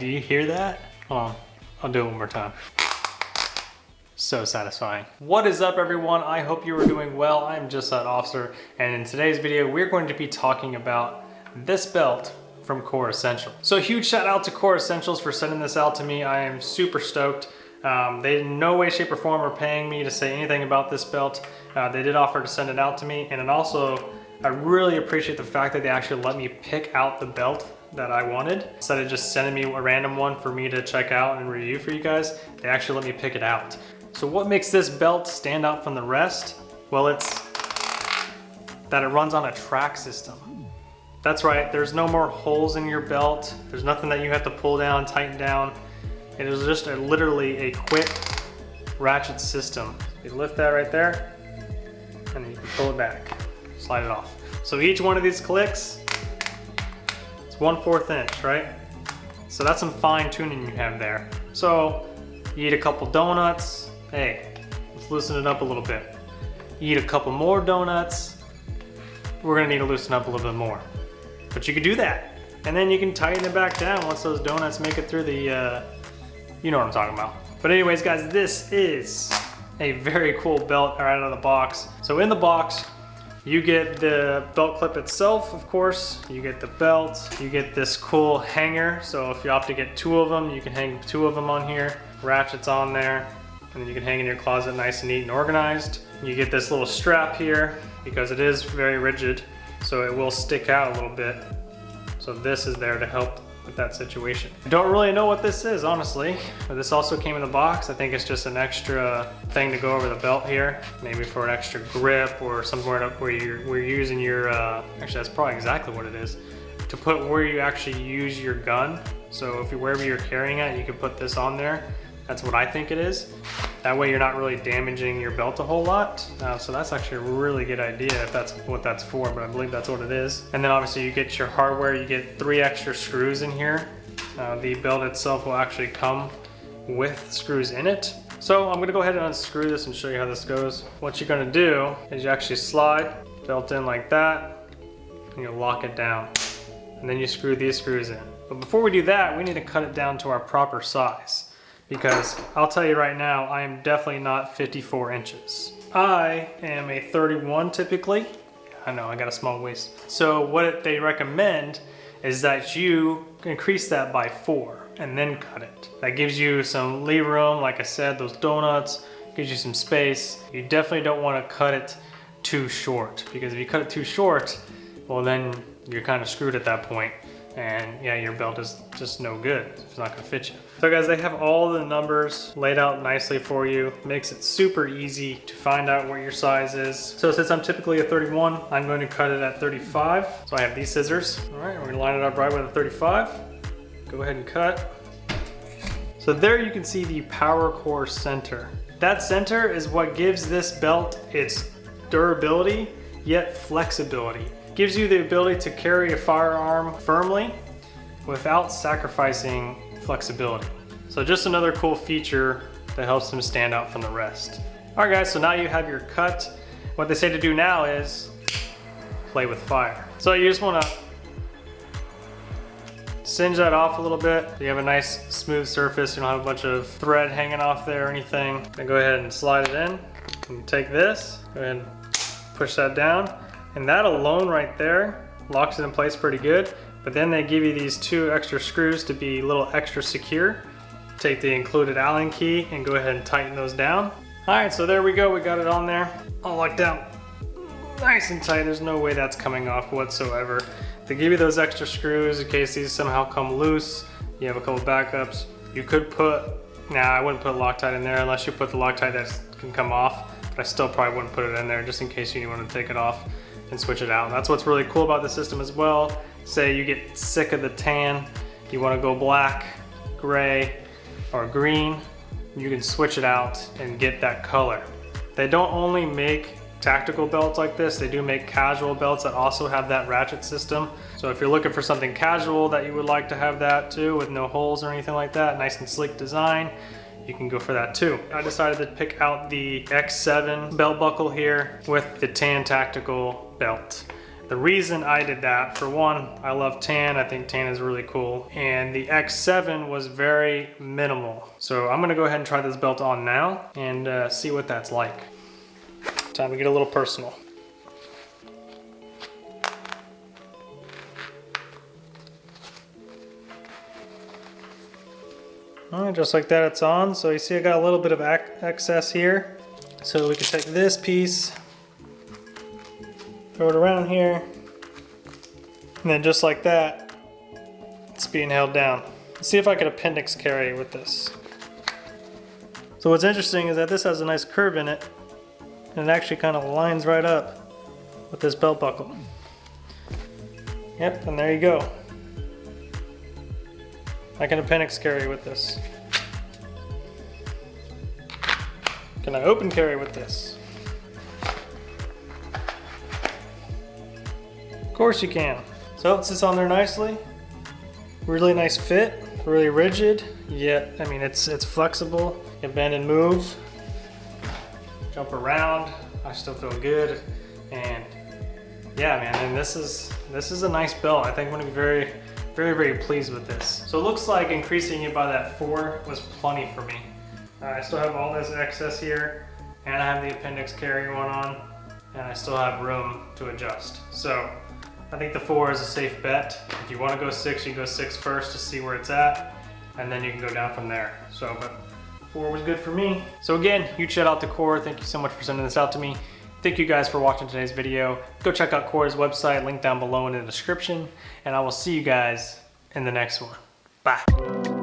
Do you hear that? Hold on, I'll do it one more time. So satisfying. What is up, everyone? I hope you are doing well. I'm Just.that.officer, and in today's video, we're going to be talking about this belt from Core Essentials. So huge shout out to Core Essentials for sending this out to me. I am super stoked. They in no way, shape, or form are paying me to say anything about this belt. They did offer to send it out to me, and then also, I really appreciate the fact that they actually let me pick out the belt that I wanted. Instead of just sending me a random one for me to check out and review for you guys, they actually let me pick it out. So what makes this belt stand out from the rest? Well, it's that it runs on a track system. That's right, there's no more holes in your belt. There's nothing that you have to pull down, tighten down. It is just literally a quick ratchet system. You lift that right there, and then you can pull it back, slide it off. So each one of these clicks, it's 1/4 inch, right? So that's some fine tuning you have there. So you eat a couple donuts, hey, let's loosen it up a little bit. You eat a couple more donuts, we're gonna need to loosen up a little bit more. But you can do that. And then you can tighten it back down once those donuts make it through the, you know what I'm talking about. But anyways, guys, this is a very cool belt right out of the box. So in the box, you get the belt clip itself, of course. You get the belt, you get this cool hanger. So if you opt to get 2 of them, you can hang 2 of them on here. Ratchets on there, and then you can hang in your closet nice and neat and organized. You get this little strap here because it is very rigid, so it will stick out a little bit. So this is there to help with that situation. I don't really know what this is, honestly, but this also came in the box. I think it's just an extra thing to go over the belt here, maybe for an extra grip or somewhere where you're using your, actually that's probably exactly what it is, to put where you actually use your gun. So if wherever you're carrying it, you can put this on there. That's what I think it is. That way you're not really damaging your belt a whole lot. So that's actually a really good idea if that's what that's for, but I believe that's what it is. And then obviously you get your hardware, you get 3 extra screws in here. The belt itself will actually come with screws in it. So I'm gonna go ahead and unscrew this and show you how this goes. What you're gonna do is you actually slide belt in like that, and you lock it down. And then you screw these screws in. But before we do that, we need to cut it down to our proper size. Because I'll tell you right now, I am definitely not 54 inches. I am a 31 typically. I know, I got a small waist. So what they recommend is that you increase that by 4 and then cut it. That gives you some lee room, like I said, those donuts, gives you some space. You definitely don't want to cut it too short, because if you cut it too short, well then you're kind of screwed at that point. And yeah, your belt is just no good. It's not gonna fit you. So guys, they have all the numbers laid out nicely for you. Makes it super easy to find out what your size is. So since I'm typically a 31, I'm going to cut it at 35. So I have these scissors. All right, we're gonna line it up right with a 35. Go ahead and cut. So there you can see the power core center. That center is what gives this belt its durability, yet flexibility. Gives you the ability to carry a firearm firmly without sacrificing flexibility. So just another cool feature that helps them stand out from the rest. All right guys, so now you have your cut. What they say to do now is play with fire. So you just wanna singe that off a little bit. So you have a nice smooth surface. You don't have a bunch of thread hanging off there or anything. Then go ahead and slide it in. And take this, go ahead and push that down. And that alone right there locks it in place pretty good. But then they give you these 2 extra screws to be a little extra secure. Take the included Allen key and go ahead and tighten those down. All right, so there we go. We got it on there, all locked down. Nice and tight. There's no way that's coming off whatsoever. They give you those extra screws in case these somehow come loose. You have a couple backups. You could put, nah, I wouldn't put Loctite in there unless you put the Loctite that can come off. But I still probably wouldn't put it in there just in case you want to take it off and switch it out. That's what's really cool about the system as well. Say you get sick of the tan, you want to go black, gray, or green, you can switch it out and get that color. They don't only make tactical belts like this, they do make casual belts that also have that ratchet system. So if you're looking for something casual that you would like to have that too, with no holes or anything like that, nice and sleek design, you can go for that too. I decided to pick out the X7 belt buckle here with the tan tactical belt. The reason I did that, for one, I love tan. I think tan is really cool. And the X7 was very minimal. So I'm gonna go ahead and try this belt on now and see what that's like. Time to get a little personal. All right, just like that, it's on. So you see I got a little bit of excess here. So we can take this piece, throw it around here, and then just like that, it's being held down. Let's see if I can appendix carry with this. So what's interesting is that this has a nice curve in it, and it actually kind of lines right up with this belt buckle. Yep, and there you go. I can appendix carry with this. Can I open carry with this? Of course you can. So it sits on there nicely. Really nice fit, really rigid, yet, I mean, it's flexible. You can bend and move, jump around. I still feel good. And yeah, man, and this is a nice belt. I think I'm gonna be very, very pleased with this. So it looks like increasing it by that 4 was plenty for me. I still have all this excess here, and I have the appendix carry one on, and I still have room to adjust. So I think the 4 is a safe bet. If you want to go 6, you go 6 first to see where it's at, and then you can go down from there. So, but 4 was good for me. So again, huge shout out to Core. Thank you so much for sending this out to me. Thank you guys for watching today's video. Go check out Core's website, link down below in the description, and I will see you guys in the next one. Bye.